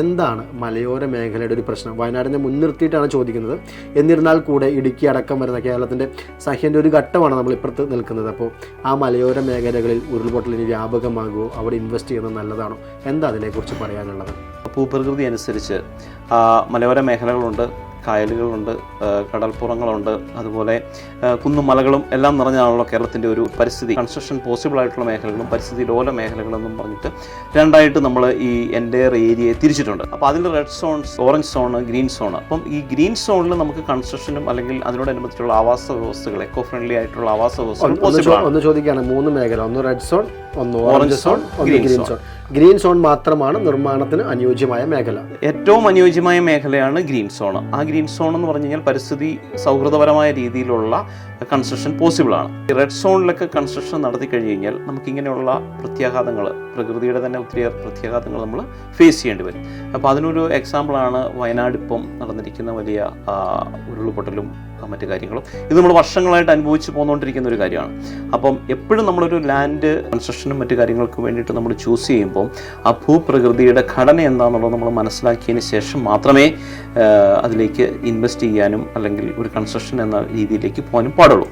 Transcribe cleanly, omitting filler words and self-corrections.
എന്താണ് മലയോര മേഖലയുടെ ഒരു പ്രശ്നം? വയനാടിനെ മുൻനിർത്തിയിട്ടാണ് ചോദിക്കുന്നത്. എന്നിരുന്നാൽ കൂടെ ഇടുക്കി അടക്കം വരുന്ന കേരളത്തിൻ്റെ സഹ്യൻ്റെ ഒരു ഘട്ടമാണ് നമ്മൾ ഇപ്പുറത്ത് നിൽക്കുന്നത്. അപ്പോൾ ആ മലയോര മേഖലകളിൽ ഉരുൾപൊട്ടൽ ഇനി വ്യാപകമാകുമോ? അവിടെ ഇൻവെസ്റ്റ് ചെയ്യുന്നത് നല്ലതാണോ? എന്താ അതിനെക്കുറിച്ച് പറയാനുള്ളത്? ഭൂപ്രകൃതി അനുസരിച്ച് മലയോര മേഖലകളുണ്ട്, കായലുകളുണ്ട്, കടൽപ്പുറങ്ങളുണ്ട്, അതുപോലെ കുന്നും മലകളും എല്ലാം നിറഞ്ഞാണല്ലോ കേരളത്തിൻ്റെ ഒരു പരിസ്ഥിതി. കൺസ്ട്രക്ഷൻ പോസിബിൾ ആയിട്ടുള്ള മേഖലകളും പരിസ്ഥിതി ലോല മേഖലകളെന്നും പറഞ്ഞിട്ട് രണ്ടായിട്ട് നമ്മൾ ഈ എൻ്റയർ ഏരിയയെ തിരിച്ചിട്ടുണ്ട്. അപ്പോൾ അതിൽ red zones, orange zone, green zone. അപ്പം ഈ ഗ്രീൻ സോണിൽ നമുക്ക് കൺസ്ട്രക്ഷനും അല്ലെങ്കിൽ അതിനോടനുബന്ധിച്ചുള്ള ആവാസ വ്യവസ്ഥകൾ, എക്കോ ഫ്രണ്ട്ലി ആയിട്ടുള്ള ആവാസ വ്യവസ്ഥകൾ പോസിബിൾ ആണ്. ഒന്ന് ചോദിക്കുകയാണ്, 3 മേഖല, ഒന്ന് റെഡ് സോൺ, ഒന്ന് ഓറഞ്ച് സോൺ, ഒന്ന് ഗ്രീൻ സോൺ. ഗ്രീൻ സോൺ മാത്രമാണ് നിർമ്മാണത്തിന് അനുയോജ്യമായ മേഖല. ഏറ്റവും അനുയോജ്യമായ മേഖലയാണ് ഗ്രീൻ സോൺ. ആ ഗ്രീൻ സോൺ എന്ന് പറഞ്ഞു കഴിഞ്ഞാൽ പരിസ്ഥിതി സൗഹൃദപരമായ രീതിയിലുള്ള കൺസ്ട്രക്ഷൻ പോസിബിൾ ആണ്. ഈ റെഡ് സോണിലൊക്കെ കൺസ്ട്രക്ഷൻ നടത്തി കഴിഞ്ഞ് കഴിഞ്ഞാൽ നമുക്കിങ്ങനെയുള്ള പ്രത്യാഘാതങ്ങൾ, പ്രകൃതിയുടെ തന്നെ ഒത്തിരിയേറെ പ്രത്യാഘാതങ്ങൾ നമ്മൾ ഫേസ് ചെയ്യേണ്ടി വരും. അപ്പോൾ അതിനൊരു എക്സാമ്പിളാണ് വയനാട് ഇപ്പം നടന്നിരിക്കുന്ന വലിയ ഉരുൾപൊട്ടലും മറ്റു കാര്യങ്ങളും. ഇത് നമ്മൾ വർഷങ്ങളായിട്ട് അനുഭവിച്ച് പോന്നുകൊണ്ടിരിക്കുന്ന ഒരു കാര്യമാണ്. അപ്പം എപ്പോഴും നമ്മളൊരു ലാൻഡ് കൺസ്ട്രക്ഷനും മറ്റു കാര്യങ്ങൾക്ക് വേണ്ടിയിട്ട് നമ്മൾ ചൂസ് ചെയ്യുമ്പോൾ ആ ഭൂപ്രകൃതിയുടെ ഘടന എന്താണെന്നുള്ളത് നമ്മൾ മനസ്സിലാക്കിയതിന് ശേഷം മാത്രമേ അതിലേക്ക് ഇൻവെസ്റ്റ് ചെയ്യാനും അല്ലെങ്കിൽ ഒരു കൺസ്ട്രക്ഷൻ എന്ന രീതിയിലേക്ക് പോകാനും പാടുള്ളൂ.